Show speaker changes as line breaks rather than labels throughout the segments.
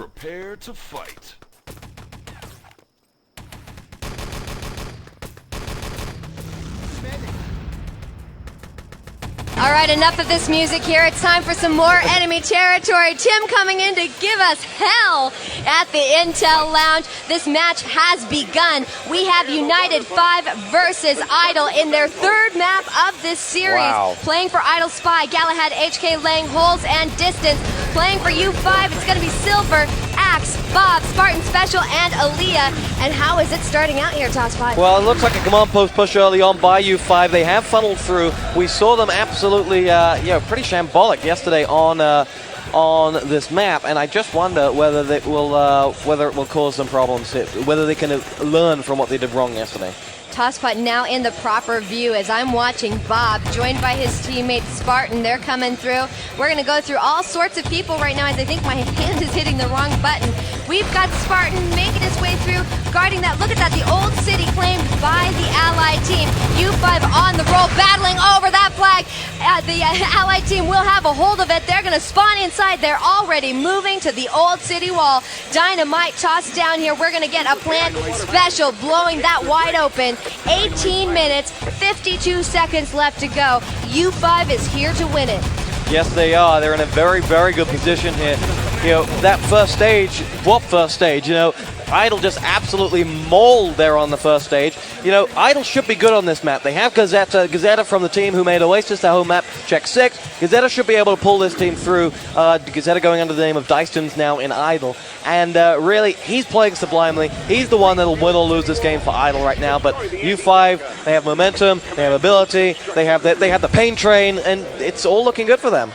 Prepare to fight.
All right, enough of this music here. It's time for some more enemy territory. Tim coming in to give us hell at the Intel Lounge. This match has begun. We have United5 versus Idle in their third map of this series.
Wow.
Playing for Idle Spy, Galahad, HK, Lang, Holz, and Dystans. Playing for U5, it's going to be Silver, Axe, Bob, Spartan Special, and Aaliyah. And how is it starting out here, TosspoT?
Well, it looks like a command post push early on by U5. They have funneled through. We saw them absolutely, pretty shambolic yesterday on this map, and I just wonder whether it will cause some problems, whether they can learn from what they did wrong yesterday.
TosspoT now in the proper view as I'm watching Bob, joined by his teammate Spartan. They're coming through. We're going to go through all sorts of people right now as I think my hand is hitting the wrong button. We've got Spartan making his way through, guarding that. Look at that, the old city claimed by the Allied team. U5 on the roll, battling over that flag. The Allied team will have a hold of it. They're going to spawn inside. They're already moving to the old city wall. Dynamite tossed down here. We're going to get a plant special, blowing that wide open. 18 minutes, 52 seconds left to go. U5 is here to win it.
Yes, they are. They're in a very, very good position here. That first stage, Idle just absolutely mauled there on the first stage. Idle should be good on this map. They have Gazeta from the team who made Oasis their home map, check 6. Gazeta should be able to pull this team through. Gazeta going under the name of Dystans now in Idle. And really, he's playing sublimely. He's the one that'll win or lose this game for Idle right now. But U5, they have momentum, they have ability, they have the pain train, and it's all looking good for them.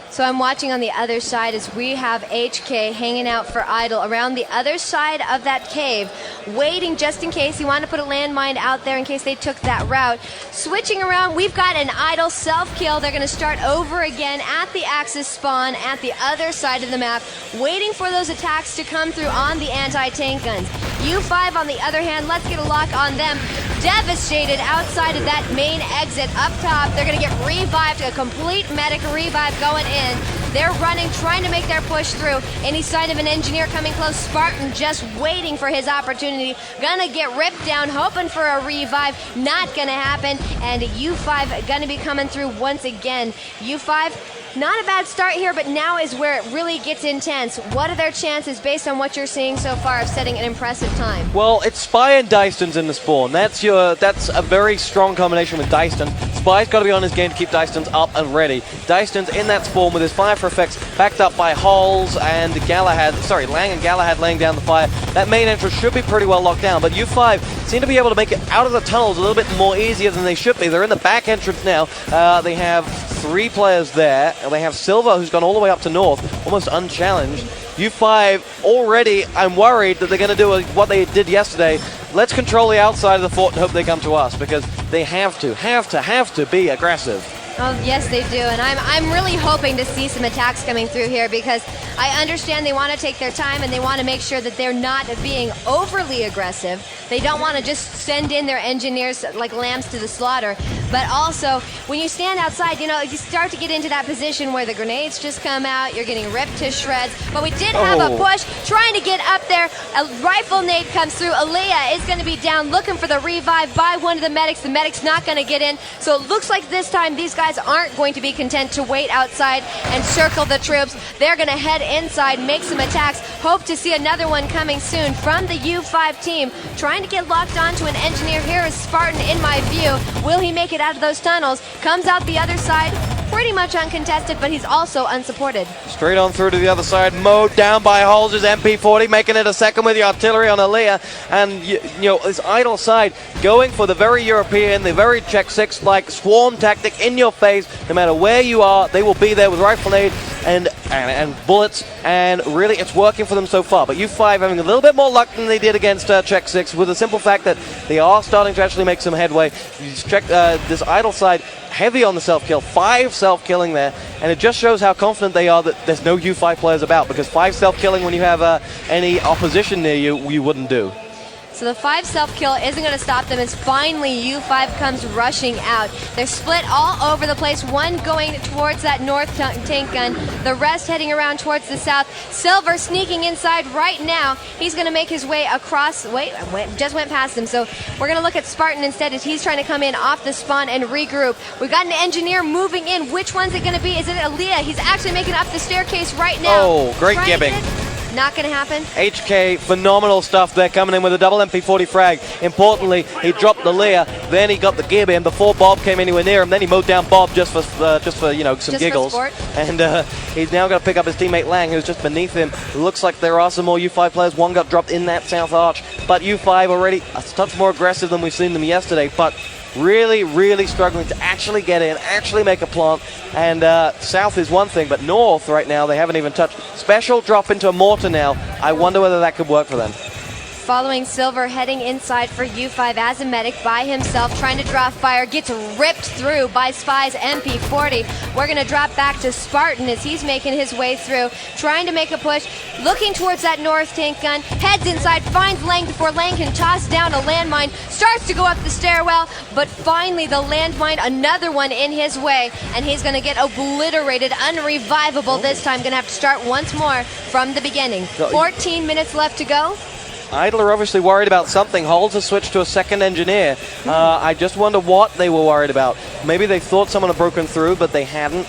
So I'm watching on the other side as we have HK hanging out for Idle around the other side of that cave, waiting just in case. He wanted to put a landmine out there in case they took that route. Switching around, we've got an Idle self-kill. They're going to start over again at the Axis spawn at the other side of the map, waiting for those attacks to come through on the anti-tank guns. U5, on the other hand, let's get a lock on them. Devastated outside of that main exit up top. They're going to get revived, a complete medic revive going in. They're running, trying to make their push through. Any sign of an engineer coming close. Spartan just waiting for his opportunity. Gonna get ripped down, hoping for a revive. Not gonna happen. And U5 gonna be coming through once again. U5, not a bad start here, but now is where it really gets intense. What are their chances, based on what you're seeing so far, of setting an impressive time?
Well, it's Spy and Dystans in the spawn. That's a very strong combination with Dystans. Spy's got to be on his game to keep Dystans up and ready. Dystans in that spawn with his fire for effects backed up by Holz and Lang and Galahad laying down the fire. That main entrance should be pretty well locked down, but U5 seem to be able to make it out of the tunnels a little bit more easier than they should be. They're in the back entrance now. They have 3 players there. They have Silver, who's gone all the way up to north, almost unchallenged. U5 already, I'm worried that they're going to do what they did yesterday. Let's control the outside of the fort and hope they come to us, because they have to be aggressive.
Oh, yes, they do. And I'm really hoping to see some attacks coming through here, because I understand they want to take their time and they want to make sure that they're not being overly aggressive. They don't want to just send in their engineers like lambs to the slaughter. But also, when you stand outside, you start to get into that position where the grenades just come out, you're getting ripped to shreds. But we did have a push, trying to get up there. A rifle nade comes through. Aaliyah is going to be down, looking for the revive by one of the medics. The medic's not going to get in. So it looks like this time these guys aren't going to be content to wait outside and circle the troops. They're going to head inside, make some attacks. Hope to see another one coming soon from the U5 team. Trying to get locked onto an engineer. Here is Spartan in my view. Will he make it out of those tunnels? Comes out the other side, pretty much uncontested, but he's also unsupported.
Straight on through to the other side, mowed down by Holz's MP40, making it a second with the artillery on Aaliyah. And this Idle side going for the very European, the very check 6 like swarm tactic in your face. No matter where you are, they will be there with rifle nade and bullets, and really it's working for them so far. But U5 having a little bit more luck than they did against check 6, with the simple fact that they are starting to actually make some headway. You check this Idle side, heavy on the self-kill, 5 self-killing there, and it just shows how confident they are that there's no U5 players about, because 5 self-killing when you have any opposition near you, you wouldn't do.
So the 5 self-kill isn't going to stop them as finally U5 comes rushing out. They're split all over the place, one going towards that north tank gun, the rest heading around towards the south. Silver sneaking inside right now. He's going to make his way across, just went past him. So we're going to look at Spartan instead as he's trying to come in off the spawn and regroup. We've got an engineer moving in. Which one's it going to be? Is it Aaliyah? He's actually making up the staircase right now.
Oh, great gibbing.
Not going to happen.
HK, phenomenal stuff there, coming in with a double MP40 frag. Importantly, he dropped the Lear, then he got the gib in before Bob came anywhere near him. Then he mowed down Bob just for you know, some giggles. And he's now got to pick up his teammate Lang, who's just beneath him. Looks like there are some more U5 players. One got dropped in that south arch, but U5 already a touch more aggressive than we've seen them yesterday. But really, really struggling to actually get in, actually make a plant. And south is one thing, but north right now they haven't even touched. Special drop into a mortar now. I wonder whether that could work for them.
Following Silver heading inside for U5 as a medic by himself, trying to draw fire, gets ripped through by Spy's MP40. We're going to drop back to Spartan as he's making his way through, trying to make a push, looking towards that north tank gun, heads inside, finds Lang before Lang can toss down a landmine, starts to go up the stairwell, but finally the landmine, another one in his way, and he's going to get obliterated, unrevivable this time, going to have to start once more from the beginning. 14 minutes left to go.
Idle are obviously worried about something. Holz has switched to a second engineer. I just wonder what they were worried about. Maybe they thought someone had broken through, but they hadn't,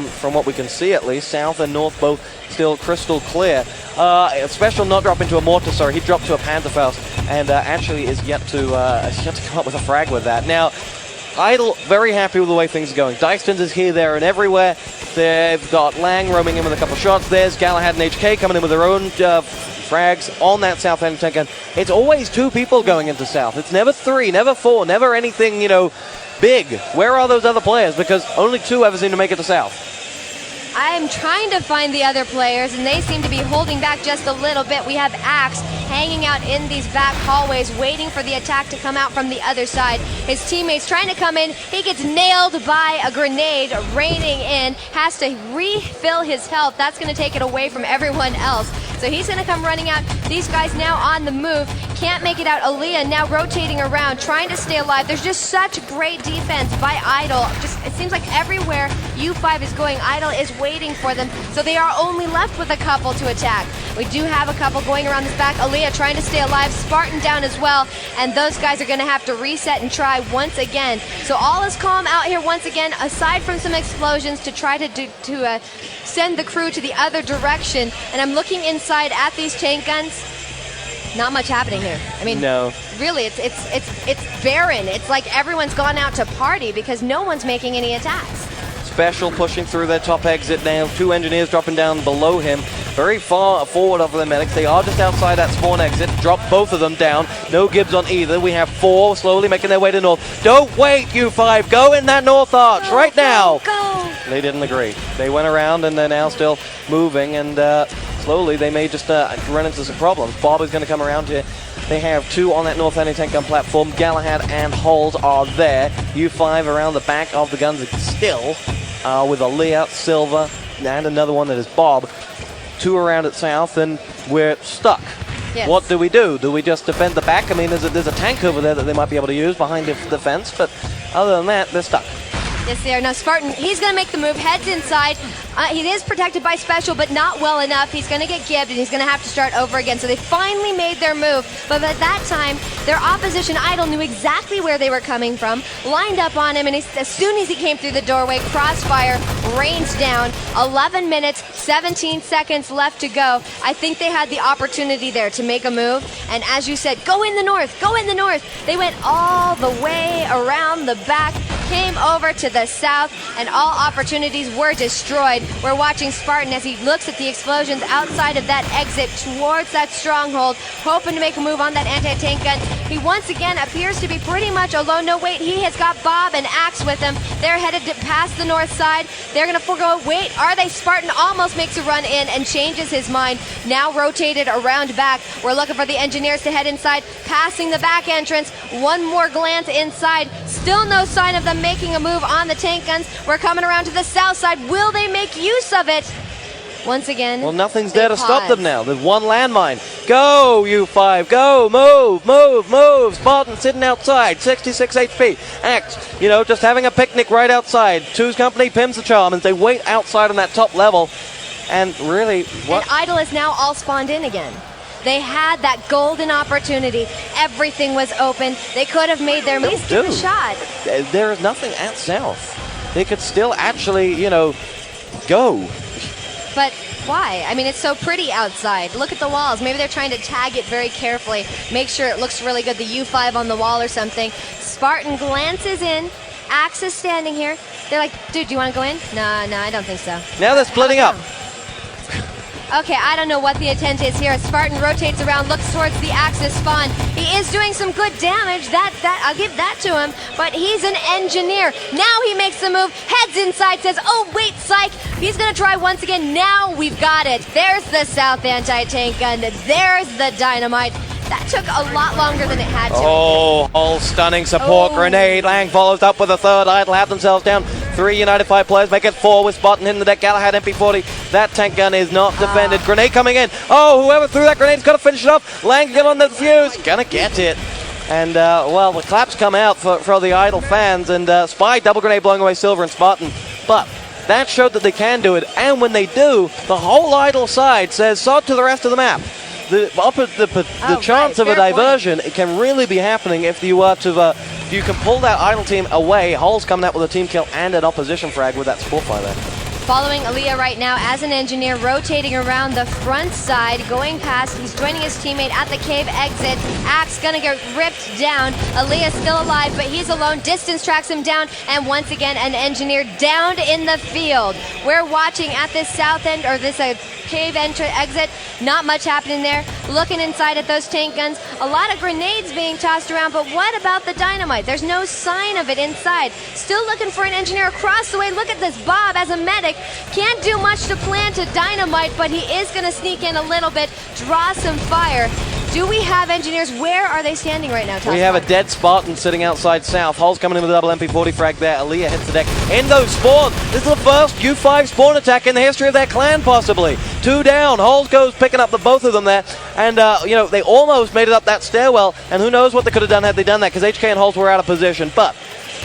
from what we can see at least. South and north both still crystal clear. A special not drop into a mortar, sorry. He dropped to a Panzerfaust and actually is yet to come up with a frag with that. Now, Idle very happy with the way things are going. Dystans is here, there, and everywhere. They've got Lang roaming in with a couple shots. There's Galahad and HK coming in with their own frags on that south end tank gun. It's always 2 people going into south. It's never 3, never 4, never anything, you know, big. Where are those other players? Because only 2 ever seem to make it to south.
I'm trying to find the other players, and they seem to be holding back just a little bit. We have Axe hanging out in these back hallways, waiting for the attack to come out from the other side. His teammates trying to come in. He gets nailed by a grenade raining in, has to refill his health. That's going to take it away from everyone else. So he's going to come running out. These guys now on the move. Can't make it out. Aaliyah now rotating around, trying to stay alive. There's just such great defense by Idle. It seems like everywhere U5 is going, Idle is waiting for them. So they are only left with a couple to attack. We do have a couple going around this back. Aaliyah trying to stay alive. Spartan down as well. And those guys are going to have to reset and try once again. So all is calm out here once again, aside from some explosions to try to send the crew to the other direction. And I'm looking inside at these tank guns. Not much happening here. I mean, no. Really, it's barren. It's like everyone's gone out to party because no one's making any attacks.
Special pushing through their top exit now. 2 engineers dropping down below him. Very far forward of the medics. They are just outside that spawn exit. Drop both of them down. No Gibbs on either. We have 4 slowly making their way to north. Don't wait, U5. Go in that north arch right now.
Go.
They didn't agree. They went around and they're now still moving, and slowly they may just run into some problems. Bob is going to come around here. They have 2 on that north anti-tank gun platform. Galahad and Holz are there. U5 around the back of the guns still with Aaliyah, Silver, and another one that is Bob. 2 around at south, and we're stuck.
Yes.
What do? Do we just defend the back? I mean, there's a tank over there that they might be able to use behind the fence, but other than that, they're stuck.
Yes, they are. Now Spartan, he's going to make the move, heads inside. He is protected by Special, but not well enough. He's going to get gibbed, and he's going to have to start over again. So they finally made their move, but at that time, their opposition Idle knew exactly where they were coming from, lined up on him, and as soon as he came through the doorway, crossfire rains down. 11 minutes, 17 seconds left to go. I think they had the opportunity there to make a move, and as you said, go in the north, go in the north. They went all the way around the back, came over to the south, and all opportunities were destroyed. We're watching Spartan as he looks at the explosions outside of that exit towards that stronghold, hoping to make a move on that anti-tank gun. He once again appears to be pretty much alone. No, wait, he has got Bob and Axe with him. They're headed past the north side. They're going to forego. Wait, are they? Spartan almost makes a run in and changes his mind. Now rotated around back. We're looking for the engineers to head inside, passing the back entrance. One more glance inside. Still no sign of them making a move on the tank guns. We're coming around to the south side. Will they make use of it? Once again,
well, nothing's there to stop them now. There's 1 landmine. Go, U5. Go. Move, move, move. Spartan sitting outside. 66 HP. Axe, just having a picnic right outside. Two's company pims the charm as they wait outside on that top level. And really, what?
And Idle is now all spawned in again. They had that golden opportunity. Everything was open. They could have made their at least give a shot.
There is nothing at south. They could still actually, go.
But why? I mean, it's so pretty outside. Look at the walls. Maybe they're trying to tag it very carefully, make sure it looks really good, the U5 on the wall or something. Spartan glances in. Axe is standing here. They're like, dude, do you want to go in? No, I don't think so.
Now they're splitting up.
Okay, I don't know what the intent is here. Spartan rotates around, looks towards the Axis spawn. He is doing some good damage. That I'll give that to him. But he's an engineer. Now he makes the move, heads inside, says, oh, wait, psych. He's going to try once again. Now we've got it. There's the South anti-tank gun. There's the dynamite. That took a lot longer than it had to.
Oh, Holz stunning support grenade. Lang follows up with a third. Idle have themselves down. 3 United5 players make it 4 with Spartan hitting the deck. Galahad MP40. That tank gun is not defended. Grenade coming in. Oh, whoever threw that grenade's got to finish it off. Lang get on the fuse. Gonna get it. And, well, the claps come out for the Idle fans. And Spy double grenade blowing away Silver and Spartan. But that showed that they can do it. And when they do, the whole Idle side says, sod to the rest of the map. The chance of a diversion it can really be happening if you were to if you can pull that Idle team away. Holz coming out with a team kill and an opposition frag with that support fire there.
Following Aaliyah right now as an engineer, rotating around the front side, going past. He's joining his teammate at the cave exit. Axe gonna get ripped down. Aaliyah's still alive, but he's alone. Dystans tracks him down, and once again, an engineer downed in the field. We're watching at this south end, or this cave exit. Not much happening there. Looking inside at those tank guns. A lot of grenades being tossed around, but what about the dynamite? There's no sign of it inside. Still looking for an engineer across the way. Look at this Bob as a medic. Can't do much to plant a dynamite, but he is going to sneak in a little bit, draw some fire. Do we have engineers? Where are they standing right now, TosspoT?
We have a dead Spartan sitting outside south. Holz coming in with a double MP40 frag there. Aaliyah hits the deck. Endo spawn. This is the first U5 spawn attack in the history of their clan, possibly. 2 down. Holz goes picking up the both of them there. And, they almost made it up that stairwell. And who knows what they could have done had they done that, because HK and Holz were out of position. But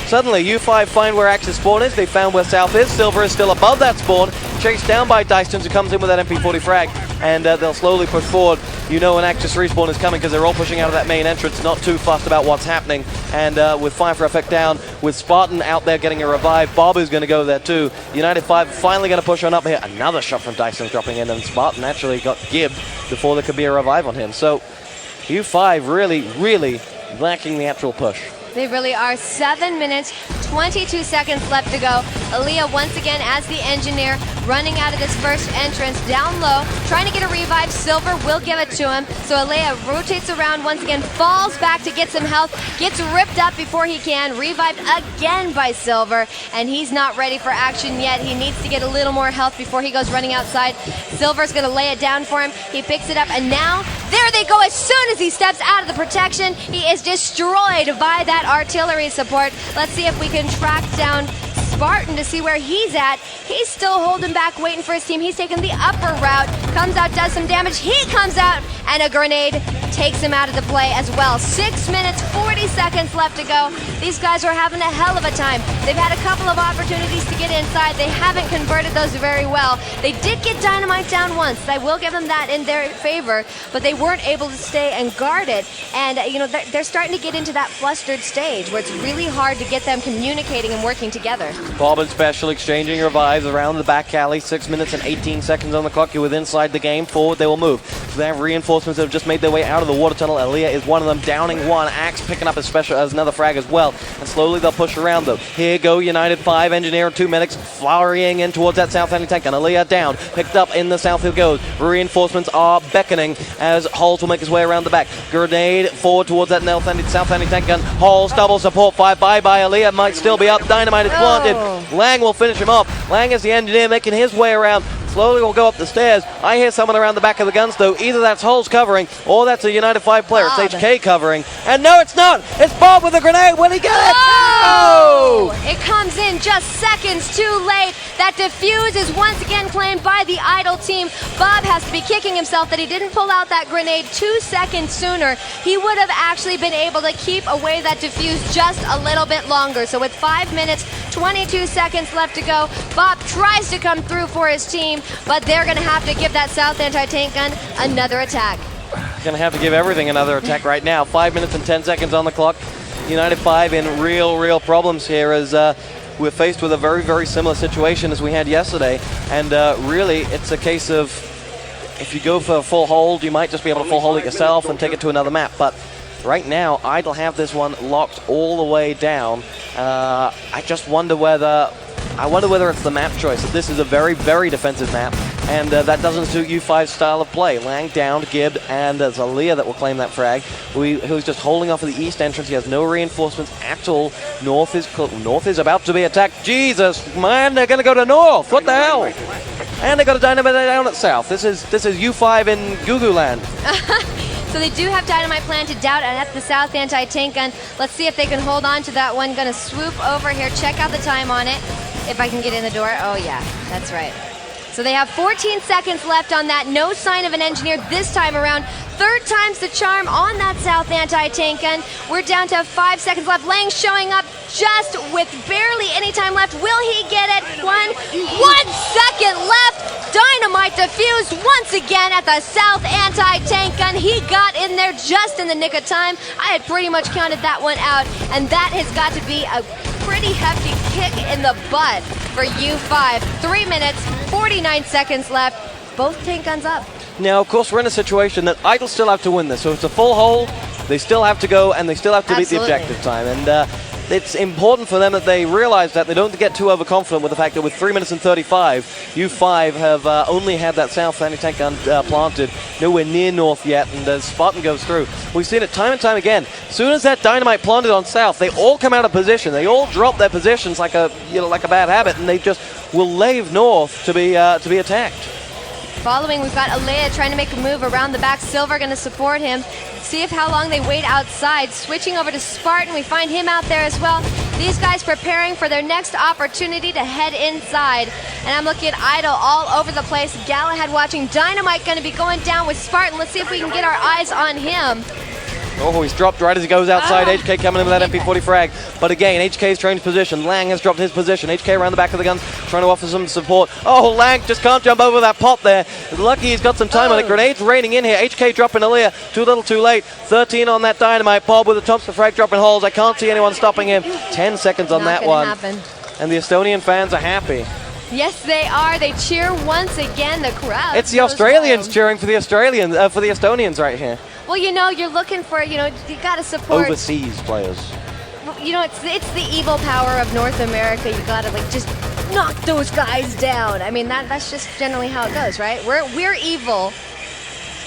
suddenly, U5 find where Axe's spawn is. They found where South is. Silver is still above that spawn. Chased down by dystans, who comes in with that MP40 frag. And they'll slowly push forward. An Axis respawn is coming because they're all pushing out of that main entrance. Not too fussed about what's happening. And with Fire for Effect down, with Spartan out there getting a revive, Bob is going to go there too. United5 finally going to push on up here. Another shot from dystans dropping in. And Spartan actually got gibbed before there could be a revive on him. So U5 really, really lacking the actual push.
They really are. 7 minutes, 22 seconds left to go. Aaliyah once again as the engineer, running out of this first entrance, down low, trying to get a revive. Silver will give it to him. So Aaliyah rotates around once again, falls back to get some health, gets ripped up before he can, revived again by Silver, and he's not ready for action yet. He needs to get a little more health before he goes running outside. Silver's going to lay it down for him. He picks it up, and now there they go. As soon as he steps out of the protection, he is destroyed by that artillery support. Let's see if we can track down Spartan to see where he's at. He's still holding back, waiting for his team. He's taking the upper route, comes out, does some damage. He comes out, and a grenade takes him out of the play as well. 6 minutes, 40 seconds left to go. These guys are having a hell of a time. They've had a couple of opportunities to get inside. They haven't converted those very well. They did get dynamite down once. I will give them that in their favor, but they weren't able to stay and guard it. And, they're starting to get into that flustered stage where it's really hard to get them communicating and working together.
Bob and Special exchanging revives around the back alley. 6 minutes and 18 seconds on the clock. You're within inside the game. Forward, they will move. So they have reinforcements that have just made their way out of the water tunnel. Aaliyah is one of them, downing one. Axe picking up his special as another frag as well. And slowly they'll push around though. Here go United5, engineer and 2 medics flurrying in towards that south ending tank. And Aaliyah down. Picked up in the south he goes. Reinforcements are beckoning as Holz will make his way around the back. Grenade forward towards that south ending tank gun. Holz double support fire. Bye-bye. Aaliyah might still be up. Dynamite is planted. Lang will finish him off. Lang is the engineer making his way around. slowly will go up the stairs. I hear someone around the back of the guns, though. Either that's Holz covering, or that's a United5 player.
Bob.
It's HK covering. And no, it's not! It's Bob with a grenade! Will he get it?
Oh!
No!
It comes in just seconds too late. That defuse is once again claimed by the Idle team. Bob has to be kicking himself that he didn't pull out that grenade 2 seconds sooner. He would have actually been able to keep away that defuse just a little bit longer. So with 5 minutes, 22 seconds left to go, Bob tries to come through for his team, but they're going to have to give that South anti-tank gun another attack.
Gonna have to give everything another attack right now. 5 minutes and 10 seconds on the clock. United5 in real problems here as we're faced with a very similar situation as we had yesterday. And really, it's a case of if you go for a full hold, you might just be able to full hold it yourself and take it to another map. But right now, Idle have this one locked all the way down. I just wonder whether it's the map choice. This is a very defensive map, and that doesn't suit U5's style of play. Lang down, Gibb, and there's Aaliyah that will claim that frag. Who's just holding off of the east entrance. He has no reinforcements at all. North is about to be attacked. Jesus, man, they're going to go to north. What the hell? And they got a dynamite down at south. This is U5 in Gugu land.
So they do have dynamite planted down at the South anti-tank gun. Let's see if they can hold on to that one. Gonna swoop over here, check out the time on it. If I can get in the door. Oh yeah, that's right. So they have 14 seconds left on that. No sign of an engineer this time around. Third time's the charm on that South anti-tank gun. We're down to 5 seconds left. Lang showing up just with barely any time left. Will he get it? 1 second left. Dynamite defused once again at the South anti-tank gun. He got in there just in the nick of time. I had pretty much counted that one out, and that has got to be a pretty hefty kick in the butt for U5. 3 minutes, 49 seconds left. Both tank guns up.
Now, of course, we're in a situation that Idle still have to win this. So it's a full hold. They still have to go, and they still have to beat the objective time. And it's important for them that they realize that they don't get too overconfident with the fact that with 3 minutes and 35, U5 have only had that South anti-tank gun planted, nowhere near north yet, and as Spartan goes through, we've seen it time and time again. As soon as that dynamite planted on south, they all come out of position. They all drop their positions like a bad habit, and they just will leave north to be attacked.
Following, we've got Alea trying to make a move around the back. Silver going to support him. See if how long they wait outside. Switching over to Spartan, we find him out there as well. These guys preparing for their next opportunity to head inside. And I'm looking at Idle all over the place. Galahad watching. Dynamite going to be going down with Spartan. Let's see if we can get our eyes on him.
Oh, he's dropped right as he goes outside. HK coming in with that MP40 frag. But again, HK's changed position. Lang has dropped his position. HK around the back of the guns, trying to offer some support. Oh, Lang just can't jump over that pop there. Lucky he's got some time on it. Grenades raining in here. HK dropping Aaliyah. Too little, too late. 13 on that dynamite. Bob with a Thompson frag dropping Holz. I can't see anyone stopping him. 10 seconds on that one.
Happen.
And the Estonian fans are happy.
Yes, they are. They cheer once again. The crowd.
It's the Australians cheering for the Estonians right here.
Well, you're looking for, you got to support
overseas players.
It's the evil power of North America. You got to just knock those guys down. I mean, that's just generally how it goes, right? We're evil,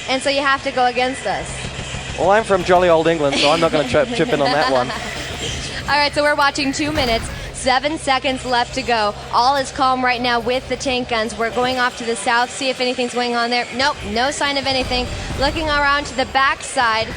and so you have to go against us.
Well, I'm from jolly old England, so I'm not going to chip in on that one.
All right, so we're watching 2 minutes. 7 seconds left to go. All is calm right now with the tank guns. We're going off to the south, see if anything's going on there. Nope, no sign of anything. Looking around to the back side.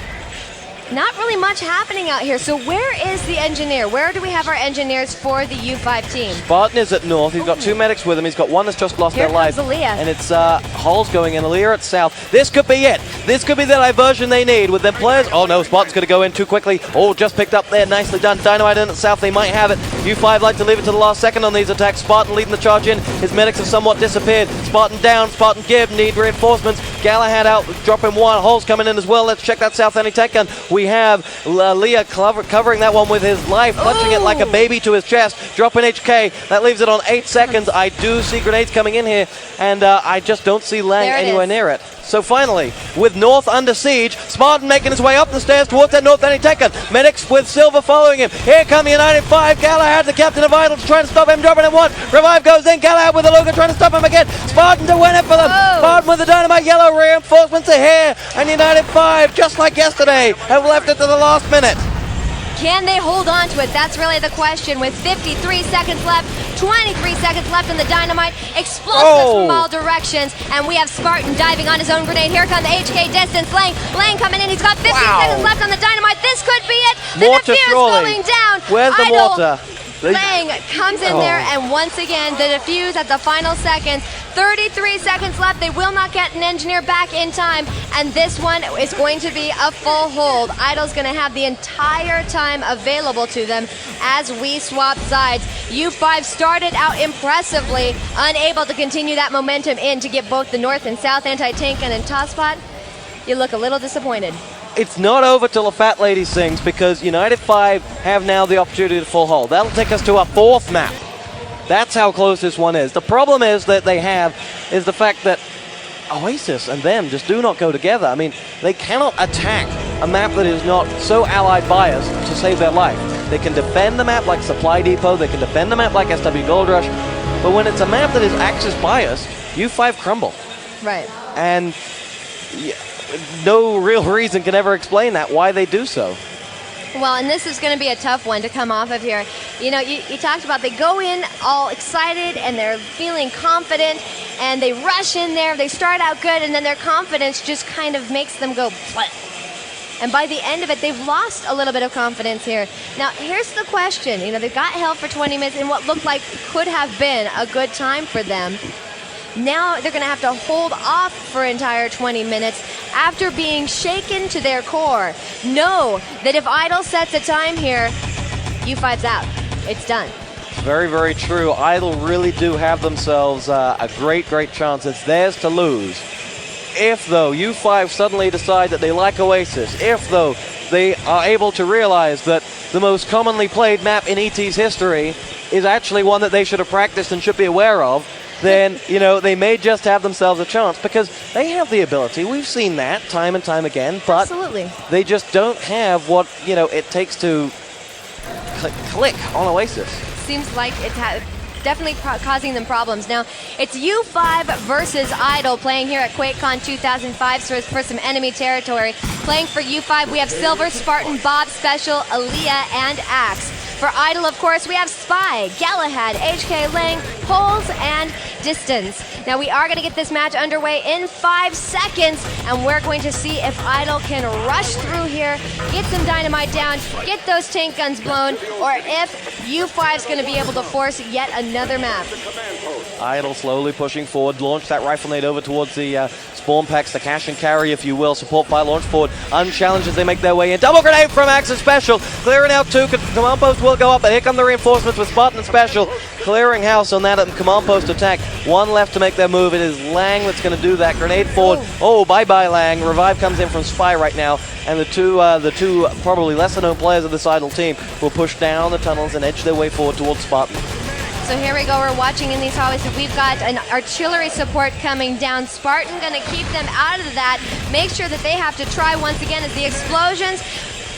Not really much happening out here. So where is the engineer? Where do we have our engineers for the U5 team?
Spartan is at north. He's got 2 medics with him. He's got one that's just lost their life. And it's Holz going in. Aaliyah at south. This could be it. This could be the diversion they need with them players. Oh no, Spartan's going to go in too quickly. Oh, just picked up there. Nicely done. Dynamite in at south. They might have it. U5 like to leave it to the last second on these attacks. Spartan leading the charge in. His medics have somewhat disappeared. Spartan down. Spartan give. Need reinforcements. Galahad out. Dropping one. Holz coming in as well. Let's check that south anti-tank gun. We have Leah covering that one with his life, punching it like a baby to his chest, dropping HK. That leaves it on 8 seconds. I do see grenades coming in here, and I just don't see Lang anywhere near it. So finally, with North under siege, Spartan making his way up the stairs towards that North anti-tank gun. Medics with Silver following him. Here come United5. Galahad, the captain of Idle, trying to stop him, dropping him one. Revive goes in. Galahad with the Logan trying to stop him again. Spartan to win it for them. Spartan with the dynamite yellow. Reinforcements are here. And United5, just like yesterday, have left it to the last minute.
Can they hold on to it? That's really the question. With 53 seconds left, 23 seconds left on the dynamite, explosives from all directions, and we have Spartan diving on his own grenade. Here comes the HK distance. Lang coming in. He's got 15 seconds left on the dynamite. This could be it. The
Mortar
defuse going down.
Where's the
Idle
mortar?
Lang comes in there, and once again, the defuse at the final seconds. 33 seconds left. They will not get an engineer back in time, and this one is going to be a full hold. Idle's going to have the entire time available to them as we swap sides. U5 started out impressively, unable to continue that momentum in to get both the north and south anti-tank, and in TosspoT, you look a little disappointed.
It's not over till the fat lady sings, because United5 have now the opportunity to full hold. That'll take us to our 4th map. That's how close this one is. The problem is that they have is the fact that Oasis and them just do not go together. I mean, they cannot attack a map that is not so allied biased to save their life. They can defend the map like Supply Depot, they can defend the map like SW Gold Rush, but when it's a map that is Axis biased, U5 crumble.
Right.
And no real reason can ever explain that, why they do so.
Well, and this is going to be a tough one to come off of here. You know, you talked about they go in all excited and they're feeling confident and they rush in there. They start out good and then their confidence just kind of makes them go bleh. And by the end of it, they've lost a little bit of confidence here. Now, here's the question. You know, they got held for 20 minutes in what looked like could have been a good time for them. Now they're going to have to hold off for an entire 20 minutes after being shaken to their core. Know that if Idle sets a time here, U5's out. It's done.
Very, very true. Idle really do have themselves a great, great chance. It's theirs to lose. If, though, U5 suddenly decide that they like Oasis, if, though, they are able to realize that the most commonly played map in ET's history is actually one that they should have practiced and should be aware of, then, you know, they may just have themselves a chance because they have the ability. We've seen that time and time again, but
absolutely,
they just don't have what, you know, it takes to click on Oasis.
Seems like it's definitely causing them problems. Now, it's U5 versus Idle playing here at QuakeCon 2005 for some enemy territory. Playing for U5, we have Silver, Spartan, Bob, Special, Aaliyah, and Axe. For Idle, of course, we have Spy, Galahad, HK, Lang, Holz, and Dystans. Now, we are going to get this match underway in 5 seconds, and we're going to see if Idle can rush through here, get some dynamite down, get those tank guns blown, or if U5 is going to be able to force yet another map.
Idle slowly pushing forward, launch that rifle nade over towards the spawn packs, the cash and carry, if you will. Support by launch forward, unchallenged as they make their way in. Double grenade from Axe and Special, clearing out 2. Command post will go up, but here come the reinforcements with Spartan and Special. Clearing house on that command post attack. 1 left to make their move. It is Lang that's going to do that. Grenade forward. Oh, bye-bye, Lang. Revive comes in from Spy right now, and the two probably lesser-known players of this Idle team will push down the tunnels and edge their way forward towards Spartan.
So here we go, we're watching in these hallways. We've got an artillery support coming down. Spartan going to keep them out of that. Make sure that they have to try once again as the explosions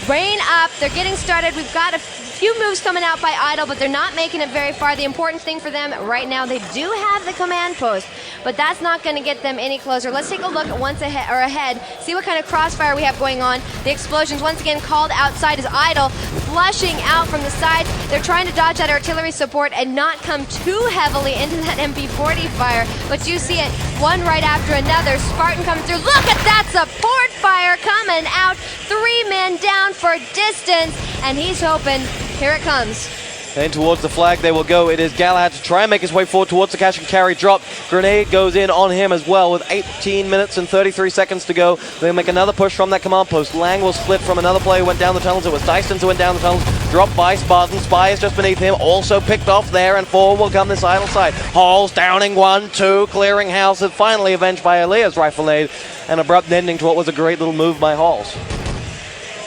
rain up. They're getting started. We've got a few moves coming out by Idle, but they're not making it very far. The important thing for them right now, they do have the command post, but that's not going to get them any closer. Let's take a look at ahead, see what kind of crossfire we have going on. The explosions once again called outside as Idle flushing out from the sides. They're trying to dodge that artillery support and not come too heavily into that MP40 fire, but you see it one right after another. Spartan coming through. Look at that support fire coming out. 3 men down for Dystans, and he's hoping. Here it comes.
And towards the flag they will go. It is Galahad to try and make his way forward towards the cash and carry drop. Grenade goes in on him as well with 18 minutes and 33 seconds to go. They'll make another push from that command post. Lang will split from another player who went down the tunnels. It was Dystans who went down the tunnels. Dropped by Spartan. Spy is just beneath him. Also picked off there, and forward will come this Idle side. Holz downing 1, 2, clearing house, and finally avenged by Aaliyah's rifle nade. An abrupt ending to what was a great little move by Holz.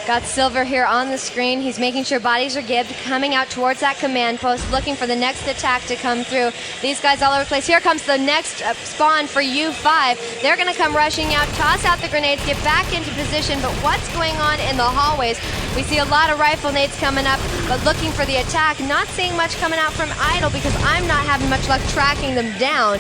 Got Silver here on the screen. He's making sure bodies are gibbed, coming out towards that command post, looking for the next attack to come through. These guys all over the place. Here comes the next spawn for U5. They're going to come rushing out, toss out the grenades, get back into position. But what's going on in the hallways? We see a lot of rifle nades coming up, but looking for the attack. Not seeing much coming out from Idle because I'm not having much luck tracking them down.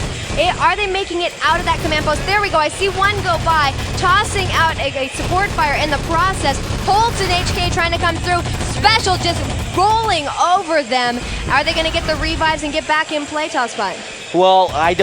Are they making it out of that command post? There we go. I see one go by, tossing out a support fire in the process. Holz and HK trying to come through. Special just rolling over them. Are they going to get the revives and get back in play, TosspoT?
Well, I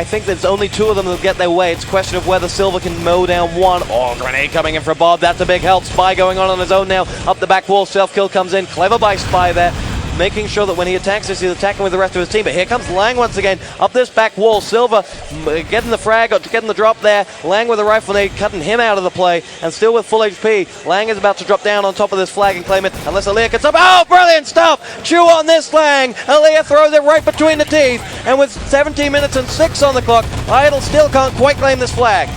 think there's only 2 of them that'll get their way. It's a question of whether Silver can mow down one. Oh, grenade coming in for Bob. That's a big help. Spy going on his own now. Up the back wall, self-kill comes in. Clever by Spy there, making sure that when he attacks this, he's attacking with the rest of his team. But here comes Lang once again, up this back wall. Silver getting the frag, getting the drop there. Lang with the rifle nade, cutting him out of the play, and still with full HP. Lang is about to drop down on top of this flag and claim it, unless Aaliyah gets up. Oh, brilliant stuff! Chew on this, Lang! Aaliyah throws it right between the teeth, and with 17 minutes and 6 on the clock, Idle still can't quite claim this flag.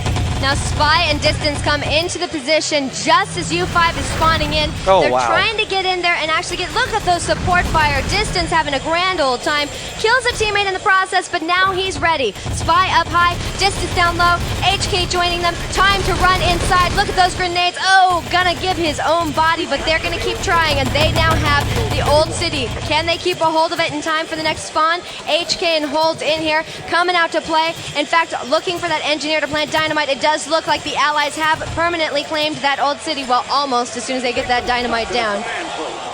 Now Spy and Dystans come into the position just as U5 is spawning in.
Oh,
They're
wow.
trying to get in there and actually look at those support fire. Dystans having a grand old time. Kills a teammate in the process, but now he's ready. Spy up high, Dystans down low, HK joining them. Time to run inside. Look at those grenades. Oh, gonna give his own body, but they're gonna keep trying, and they now have the old city. Can they keep a hold of it in time for the next spawn? HK and Holz in here, coming out to play. In fact, looking for that engineer to plant dynamite. It does look like the allies have permanently claimed that old city. Well, almost, as soon as they get that dynamite down.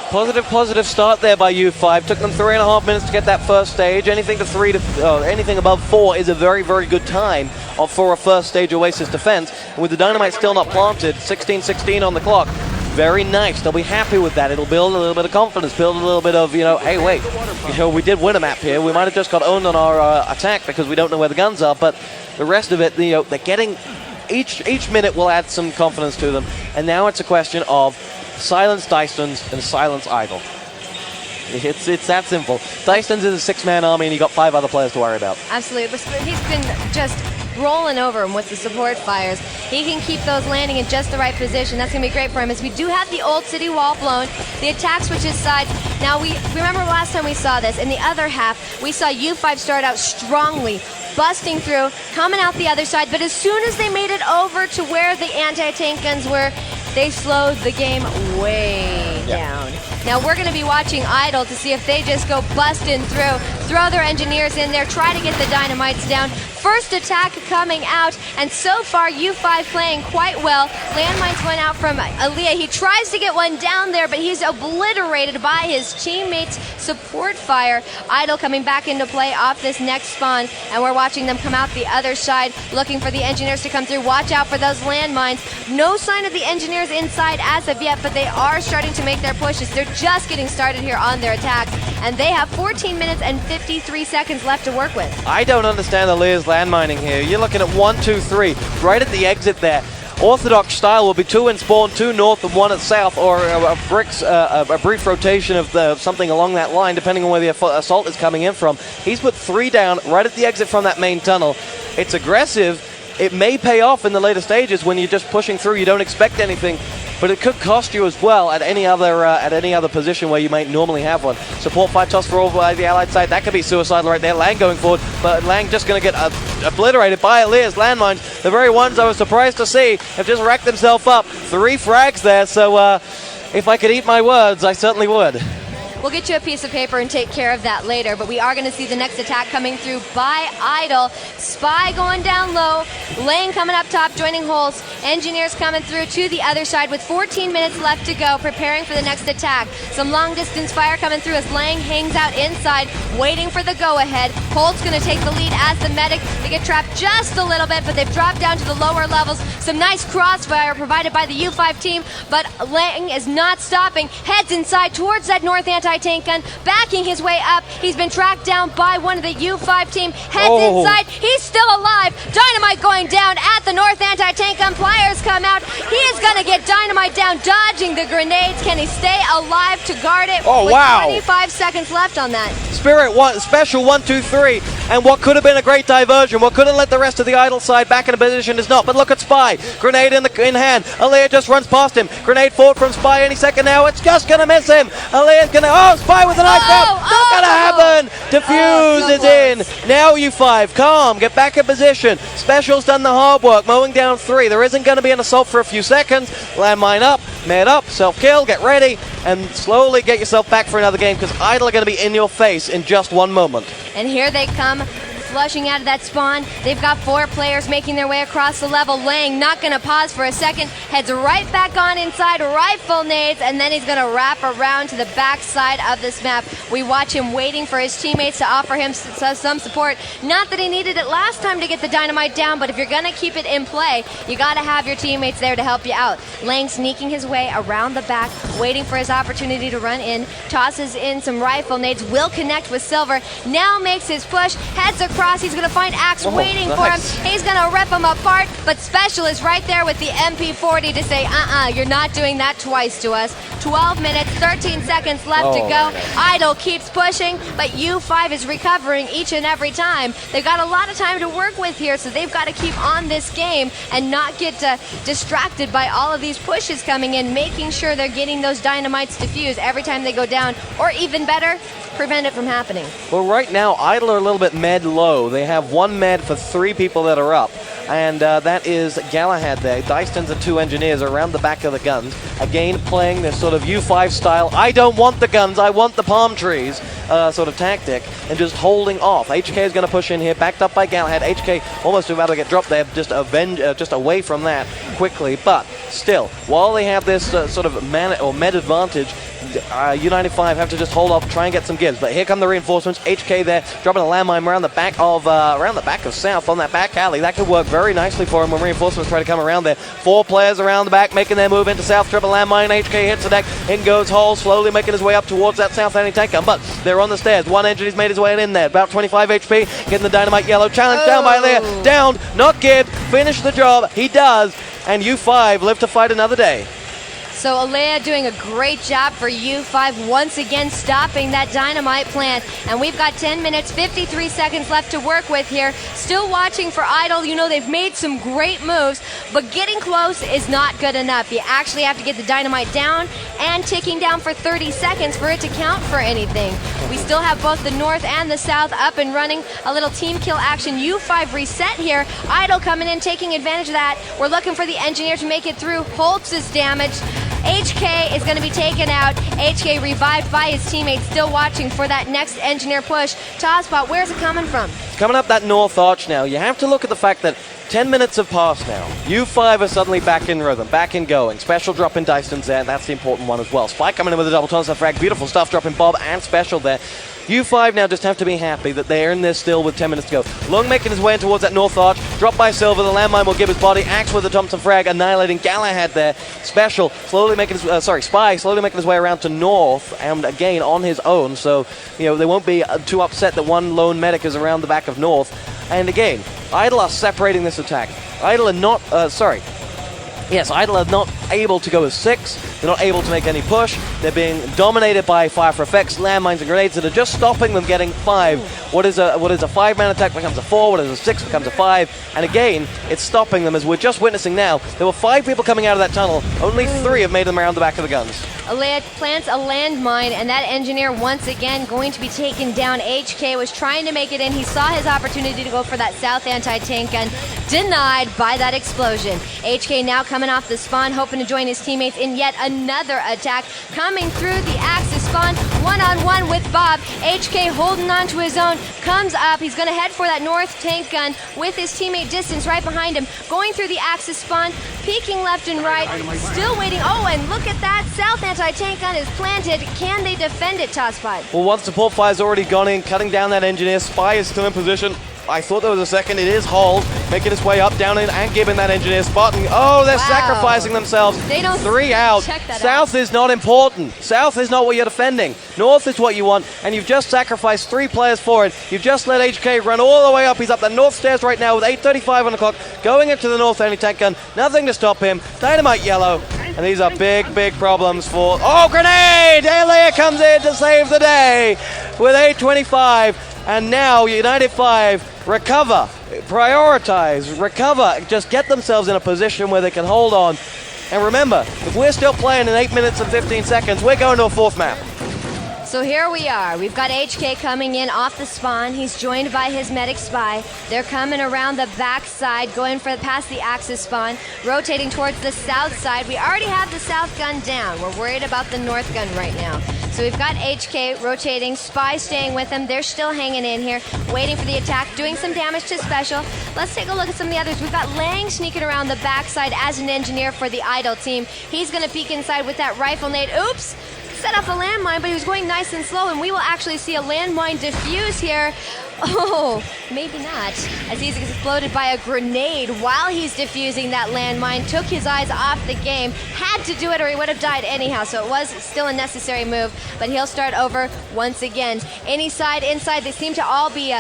Positive start there by U5. Took them 3.5 minutes to get that first stage. Anything anything above 4 is a very, very good time for a first stage Oasis defense. And with the dynamite still not planted, 16-16 on the clock. Very nice. They'll be happy with that. It'll build a little bit of confidence, build a little bit of, hey, wait, we did win a map here. We might have just got owned on our attack because we don't know where the guns are, but the rest of it, they're getting. Each minute will add some confidence to them, and now it's a question of silence Dystans and silence Idle. It's that simple. Dystans is a 6-man army, and you got 5 other players to worry about.
Absolutely, but he's been just rolling over him with the support fires. He can keep those landing in just the right position. That's going to be great for him, as we do have the old city wall blown. The attack switches sides. Now, we remember last time we saw this. In the other half, we saw U5 start out strongly, busting through, coming out the other side, but as soon as they made it over to where the anti-tank guns were, they slowed the game way down. Now we're going to be watching Idle to see if they just go busting through, throw their engineers in there, try to get the dynamites down. First attack coming out, and so far U5 playing quite well. Landmines went out from Aaliyah. He tries to get one down there, but he's obliterated by his teammates' support fire. Idle coming back into play off this next spawn, and we're watching them come out the other side, looking for the engineers to come through. Watch out for those landmines. No sign of the engineers inside as of yet, but they are starting to make their pushes. They're just getting started here on their attacks, and they have 14 minutes and 53 seconds left to work with.
I don't understand Aaliyah's landmining here. You're looking at 1, 2, 3, right at the exit there. Orthodox style will be 2 in spawn, 2 north and 1 at south, or a brief rotation of something along that line, depending on where the assault is coming in from. He's put 3 down right at the exit from that main tunnel. It's aggressive. It may pay off in the later stages when you're just pushing through. You don't expect anything, but it could cost you as well at any other position where you might normally have one. Support 5 toss for all by the allied side. That could be suicidal right there. Lang going forward, but Lang just going to get obliterated by Aaliyah's landmines. The very ones I was surprised to see have just racked themselves up. 3 frags there, so if I could eat my words, I certainly would.
We'll get you a piece of paper and take care of that later, but we are going to see the next attack coming through by Idle. Spy going down low, Lang coming up top, joining Holz. Engineers coming through to the other side with 14 minutes left to go, preparing for the next attack. Some long distance fire coming through as Lang hangs out inside, waiting for the go-ahead. Holt's going to take the lead as the medic. They get trapped just a little bit, but they've dropped down to the lower levels. Some nice crossfire provided by the U5 team, but Lang is not stopping. Heads inside towards that north anti-tank gun, backing his way up. He's been tracked down by one of the U5 team. Heads inside. He's still alive. Dynamite going down at the north anti-tank gun. Pliers come out. He is going to get dynamite down, dodging the grenades. Can he stay alive to guard it?
Oh,
with
wow.
25 seconds left on that.
Spirit one, special 1, 2, 3, and what could have been a great diversion, what could have let the rest of the Idle side back in a position is not. But look at Spy, grenade in hand. Aaliyah just runs past him. Grenade forward from Spy any second now. It's just gonna miss him. Aaliyah's gonna, Spy with a knife out. Not gonna happen. Defuse is in. Now U5, calm, get back in position. Special's done the hard work, mowing down 3. There isn't gonna be an assault for a few seconds. Landmine up, med up, self-kill, get ready, and slowly get yourself back for another game, because Idle are gonna be in your face in just 1 moment.
And here they come flushing out of that spawn. They've got 4 players making their way across the level. Lang not going to pause for a second, heads right back on inside, rifle nades, and then he's going to wrap around to the back side of this map. We watch him waiting for his teammates to offer him some support. Not that he needed it last time to get the dynamite down, but if you're going to keep it in play, you got to have your teammates there to help you out. Lang sneaking his way around the back, waiting for his opportunity to run in, tosses in some rifle nades, will connect with Silver, now makes his push, heads across, he's going to find Axe waiting for him, he's going to rip him apart, but Special is right there with the MP40 to say, you're not doing that twice to us. 12 minutes, 13 seconds left to go. Idle keeps pushing, but U5 is recovering each and every time. They've got a lot of time to work with here, so they've got to keep on this game and not get distracted by all of these pushes coming in, making sure they're getting those dynamites defused every time they go down, or even better, prevent it from happening.
Well, right now, Idle are a little bit med low. They have 1 med for 3 people that are up, and that is Galahad there. Dystans and 2 engineers around the back of the guns. Again, playing this sort of U5 style, I don't want the guns, I want the palm trees sort of tactic, and just holding off. HK is going to push in here, backed up by Galahad. HK almost about to get dropped there, just away from that quickly, but still, while they have this sort of med advantage, United5 have to just hold off, try and get some gives. But here come the reinforcements. HK there, dropping a landmine around the back of South on that back alley. That could work very nicely for him when reinforcements try to come around there. 4 players around the back making their move into South. Triple landmine. HK hits the deck. In goes Holz, slowly making his way up towards that South ending tank gun. But they're on the stairs. 1 engine, he's made his way in there. About 25 HP. Getting the dynamite yellow. Challenge down by Leia. Down. Not Gibb. Finish the job. He does. And U5 live to fight another day.
So Alea doing a great job for U5, once again stopping that dynamite plant. And we've got 10 minutes, 53 seconds left to work with here. Still watching for Idle. You know, they've made some great moves, but getting close is not good enough. You actually have to get the dynamite down and ticking down for 30 seconds for it to count for anything. We still have both the North and the South up and running. A little team kill action. U5 reset here. Idle coming in, taking advantage of that. We're looking for the engineer to make it through. Holz is damaged. HK is going to be taken out. HK revived by his teammates, still watching for that next engineer push. TosspoT, where's it coming from?
It's coming up that north arch now. You have to look at the fact that 10 minutes have passed now. U5 are suddenly back in rhythm, back in going. Special drop in Dystans there, that's the important one as well. Spike coming in with a double tonsor frag. Beautiful stuff, dropping Bob and Special there. U5 now just have to be happy that they're in this still with 10 minutes to go. Lung making his way in towards that north arch. Dropped by Silver. The landmine will give his body. Axe with the Thompson frag, annihilating Galahad there. Special slowly making his, Spy slowly making his way around to north, and again on his own. So, you know, they won't be too upset that one lone medic is around the back of north. And again, Idle are separating this attack. Idle are not, Idle are not able to go as 6. They're not able to make any push. They're being dominated by fire for effects, landmines and grenades that are just stopping them getting 5. What is a 5-man attack becomes a 4, what is a 6 becomes a 5. And again, it's stopping them, as we're just witnessing now. There were 5 people coming out of that tunnel. Only 3 have made them around the back of the guns.
Alea plants a landmine, and that engineer once again going to be taken down. HK was trying to make it in. He saw his opportunity to go for that south anti-tank gun. Denied by that explosion. HK now coming off the spawn, hoping to join his teammates in yet another attack. Coming through the Axis spawn, one-on-one with Bob. HK holding on to his own, comes up. He's going to head for that north tank gun with his teammate Dystans right behind him. Going through the Axis spawn, peeking left and right, still waiting. Oh, and look at that. South anti-tank gun is planted. Can they defend it, TosspoT?
Well, once support fire's already gone in, cutting down that engineer. Spy is still in position. I thought there was a second. It is Holz making his way up, down in, and giving that engineer. Spartan. Oh, they're sacrificing themselves.
They don't
3 out. South is not important. South is not what you're defending. North is what you want, and you've just sacrificed 3 players for it. You've just let HK run all the way up. He's up the north stairs right now with 8:35 on the clock, going into the north anti-tank gun. Nothing to stop him. Dynamite yellow. And these are big, big problems for... Oh, grenade! Alea comes in to save the day with 8:25. And now United5 recover, prioritize, recover, just get themselves in a position where they can hold on. And remember, if we're still playing in 8 minutes and 15 seconds, we're going to a 4th map.
So here we are. We've got HK coming in off the spawn. He's joined by his medic Spy. They're coming around the back side, going for past the Axis spawn, rotating towards the south side. We already have the south gun down. We're worried about the north gun right now. So we've got HK rotating, Spy staying with them. They're still hanging in here, waiting for the attack, doing some damage to Special. Let's take a look at some of the others. We've got Lang sneaking around the backside as an engineer for the Idle team. He's going to peek inside with that rifle nade. Oops! Set up a landmine, but he was going nice and slow, and we will actually see a landmine defuse here. Oh, maybe not, as he's exploded by a grenade while he's defusing that landmine. Took his eyes off the game, had to do it or he would have died anyhow, so it was still a necessary move, but he'll start over once again. Inside, they seem to all be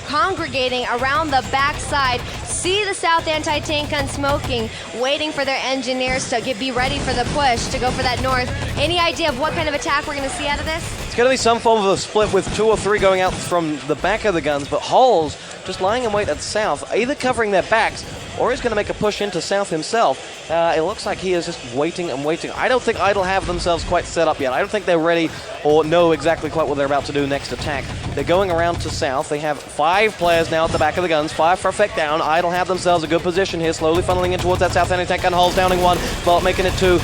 congregating around the backside. See the south anti-tank gun smoking, waiting for their engineers to be ready for the push to go for that north. Any idea of what kind of attack we're going to see out of this?
It's going to be some form of a split with 2 or 3 going out from the back of the guns, but Holz just lying in wait at south, either covering their backs or he's going to make a push into south himself. It looks like he is just waiting and waiting. I don't think Idle have themselves quite set up yet. I don't think they're ready or know exactly quite what they're about to do next attack. They're going around to south. They have 5 players now at the back of the guns, 5 for effect down. Idle have themselves a good position here, slowly funneling in towards that south anti-tank gun. Holz downing 1, Bart making it 2.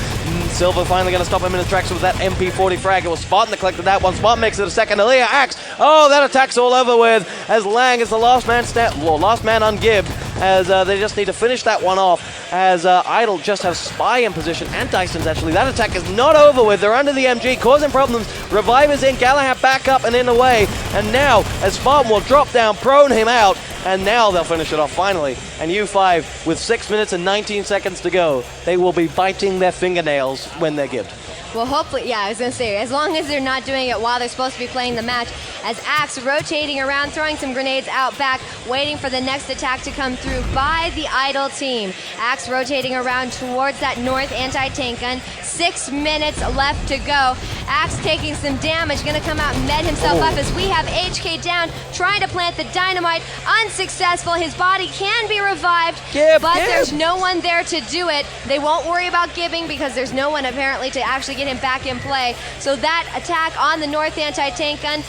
Silver finally going to stop him in his tracks with that MP40 frag. It was Spartan that collected that one. Spartan makes it a second. Aaliyah Axe. Oh, that attack's all over with as Lang is the last man ungibbed, as they just need to finish that one off, as Idle just have Spy in position and dystans actually. That attack is not over with. They're under the MG, causing problems. Revive is in, Galahad back up and in the way, and now as Spartan will drop down, prone him out, and now they'll finish it off finally. And U5, with 6 minutes and 19 seconds to go, they will be biting their fingernails when they're gibbed.
Well, hopefully, yeah, I was going to say, as long as they're not doing it while they're supposed to be playing the match, as Axe rotating around, throwing some grenades out back, waiting for the next attack to come through by the Idle team. Axe rotating around towards that north anti-tank gun. 6 minutes left to go. Axe taking some damage, going to come out and med himself up as we have HK down, trying to plant the dynamite. Unsuccessful. His body can be revived, but there's no one there to do it. They won't worry about gibbing because there's no one apparently to actually get him back in play. So that attack on the north anti-tank gun,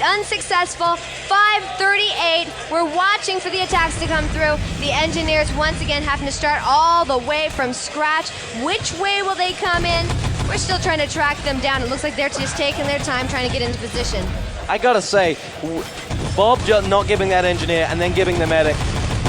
unsuccessful. 5:38. We're watching for the attacks to come through. The engineers once again having to start all the way from scratch. Which way will they come in? We're still trying to track them down. It looks like they're just taking their time trying to get into position.
I gotta say, Bob just not giving that engineer and then giving the medic,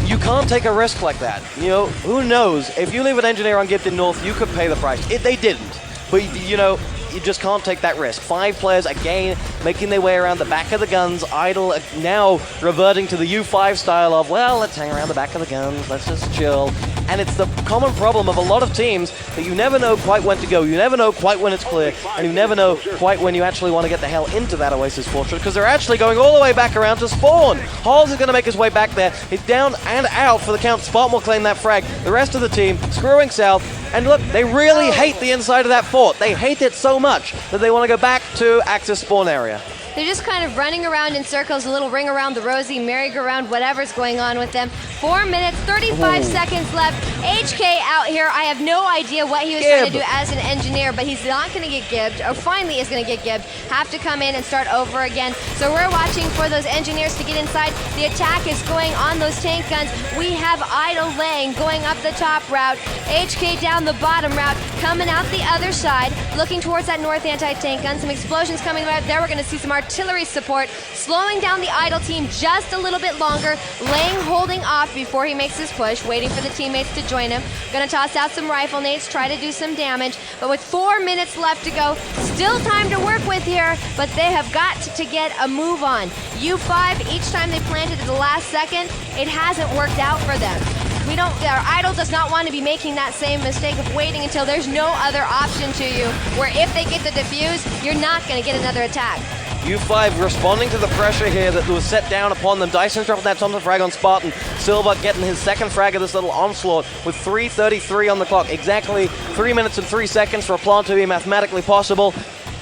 you can't take a risk like that. You know, who knows? If you leave an engineer on Gifted North, you could pay the price. They didn't. But, you know, you just can't take that risk. 5 players, again, making their way around the back of the guns. Idle now reverting to the U5 style of, well, let's hang around the back of the guns, let's just chill. And it's the common problem of a lot of teams that you never know quite when to go. You never know quite when it's clear, and you never know quite when you actually want to get the hell into that Oasis Fortress, because they're actually going all the way back around to spawn. Holz is going to make his way back there. He's down and out for the count. Spartan will claim that frag. The rest of the team screwing south. And look, they really hate the inside of that fort. They hate it so much that they want to go back to Axis spawn area.
They're just kind of running around in circles, a little ring around the rosy, merry-go-round, whatever's going on with them. 4 minutes, 35 seconds left. HK out here. I have no idea what he was trying to do as an engineer, but he's not going to get gibbed, or finally is going to get gibbed. Have to come in and start over again. So we're watching for those engineers to get inside. The attack is going on those tank guns. We have Idle Lang going up the top route. HK down the bottom route, coming out the other side, looking towards that north anti-tank gun. Some explosions coming right there. We're going to see some artillery support, slowing down the Idle team just a little bit longer. Lang holding off before he makes his push, waiting for the teammates to join him. Gonna toss out some rifle nades, try to do some damage, but with 4 minutes left to go, still time to work with here, but they have got to get a move on. U5, each time they planted at the last second, it hasn't worked out for them. Our Idle does not want to be making that same mistake of waiting until there's no other option to you, where if they get the defuse, you're not gonna get another attack.
U5 responding to the pressure here that was set down upon them. Dystans dropping that Thompson frag on Spartan. Silver getting his second frag of this little onslaught with 3:33 on the clock. Exactly 3 minutes and 3 seconds for a plant to be mathematically possible.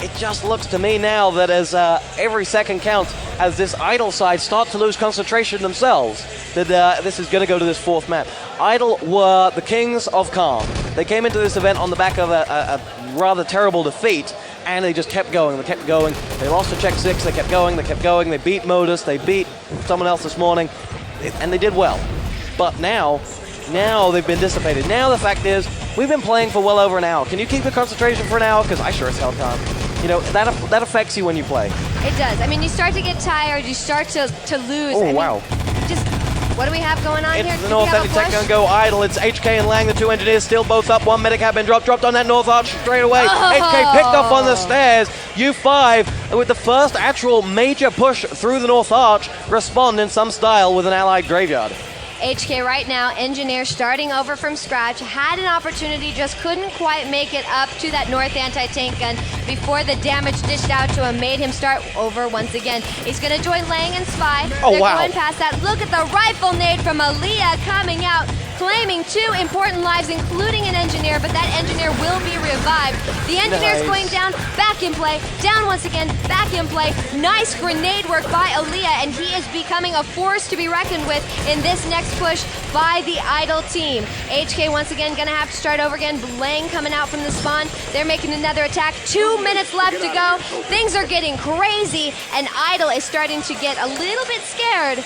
It just looks to me now that as every second counts, as this Idle side start to lose concentration themselves, that this is going to go to this 4th map. Idle were the kings of calm. They came into this event on the back of a rather terrible defeat, and they just kept going, they kept going. They lost to Check 6, they kept going, they kept going. They beat Modus, they beat someone else this morning, and they did well. But now they've been dissipated. Now the fact is, we've been playing for well over an hour. Can you keep the concentration for an hour? Because I sure as hell can't. you know, that affects you when you play.
It does. I mean, you start to get tired. You start to lose.
Oh,
I mean,
wow.
Just, what do we have going on here?
It's the North End attack going to go idle. It's HK and Lang, the two engineers, still both up. One medic has been dropped on that North Arch straight away. HK picked up on the stairs. U5, with the first actual major push through the North Arch, respond in some style with an allied graveyard.
HK right now, engineer starting over from scratch, had an opportunity, just couldn't quite make it up to that north anti-tank gun before the damage dished out to him made him start over once again. He's going to join Lang and Spy. They're going past that. Look at the rifle nade from Aaliyah coming out, claiming 2 important lives, including an engineer, but that engineer will be revived. The engineer's going down, back in play, down once again, back in play. Nice grenade work by Aaliyah, and he is becoming a force to be reckoned with in this next push by the idle team. HK once again gonna have to start over again. Lang coming out from the spawn. They're making another attack. 2 minutes left to go. Things are getting crazy, and idle is starting to get a little bit scared.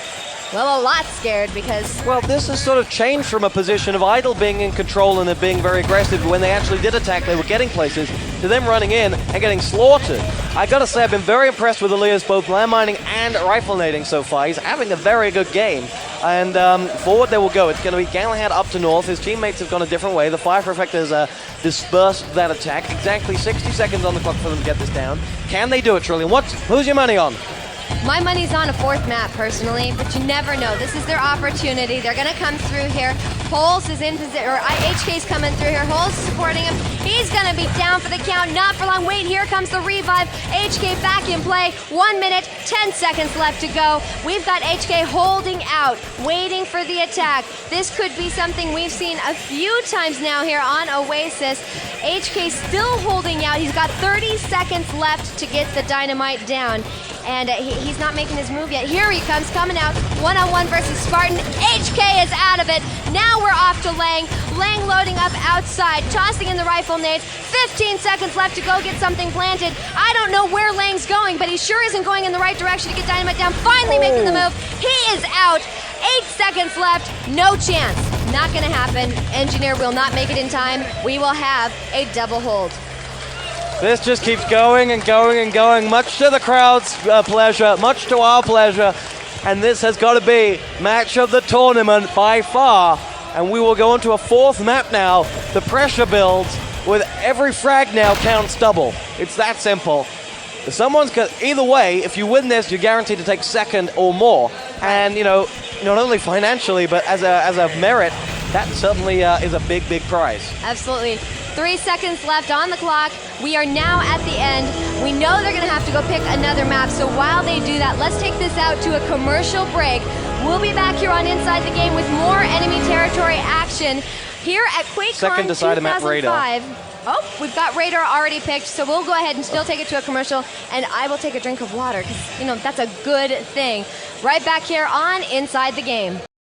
Well, a lot scared because...
Well, this has sort of changed from a position of idle being in control and being very aggressive. When they actually did attack, they were getting places, to them running in and getting slaughtered. I gotta say, I've been very impressed with Elias both landmining and rifle nading so far. He's having a very good game. And forward they will go. It's going to be Galahad up to north. His teammates have gone a different way. The fire effect has dispersed that attack. Exactly 60 seconds on the clock for them to get this down. Can they do it, Trillian? Who's your money on?
My money's on a 4th map, personally, but you never know. This is their opportunity. They're going to come through here. Holz is in position, or HK's coming through here. Holz is supporting him. He's going to be down for the count. Not for long. Wait, here comes the revive. HK back in play. 1 minute, 10 seconds left to go. We've got HK holding out, waiting for the attack. This could be something we've seen a few times now here on Oasis. HK still holding out. He's got 30 seconds left to get the dynamite down. And he's not making his move yet. Here he comes, coming out, one-on-one versus Spartan. HK is out of it. Now we're off to Lang. Lang loading up outside, tossing in the rifle nade. 15 seconds left to go get something planted. I don't know where Lang's going, but he sure isn't going in the right direction to get dynamite down. Finally making the move. He is out. 8 seconds left. No chance. Not going to happen. Engineer will not make it in time. We will have a double hold.
This just keeps going and going and going, much to the crowd's pleasure, much to our pleasure. And this has got to be match of the tournament by far. And we will go into a 4th map now. The pressure builds with every frag now counts double. It's that simple. Either way, if you win this, you're guaranteed to take 2nd or more. And, you know, not only financially, but as a merit, that certainly is a big, big prize.
Absolutely. 3 seconds left on the clock. We are now at the end. We know they're going to have to go pick another map. So while they do that, let's take this out to a commercial break. We'll be back here on Inside the Game with more enemy territory action here at QuakeCon 2005. Oh, we've got Radar already picked, so we'll go ahead and still take it to a commercial, and I will take a drink of water, because, you know, that's a good thing. Right back here on Inside the Game.